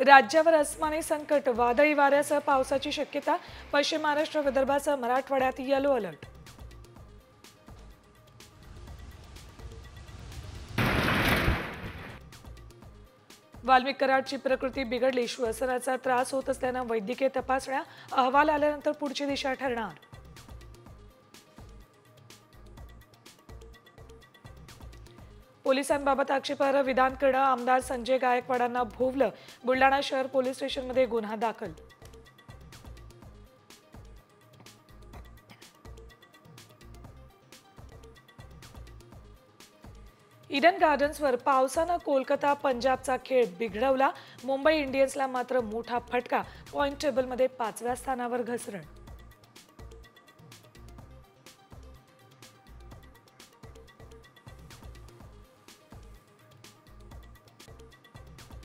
राज्यावर अस्मानी संकट, वादळी वाऱ्यासह पावसाची शक्यता. पश्चिम महाराष्ट्र, विदर्भासह मराठवाड्यात येलो अलर्ट. वाल्मिक कराडची प्रकृती बिघडली. श्वसनाचा त्रास होत असल्यानं वैद्यकीय तपासण्या. अहवाल आल्यानंतर पुढची दिशा ठरणार. पोलिसांबाबत आक्षेपार्ह विधान करणं. आमदार संजय गायकवाडांना भोवलं. बुलडाणा शहर पोलीस स्टेशनमध्ये गुन्हा दाखल. ईडन गार्डन्सवर पावसानं कोलकाता पंजाबचा खेळ बिघडवला. मुंबई इंडियन्सला मात्र मोठा फटका. पॉइंट टेबलमध्ये 5व्या स्थानावर घसरण.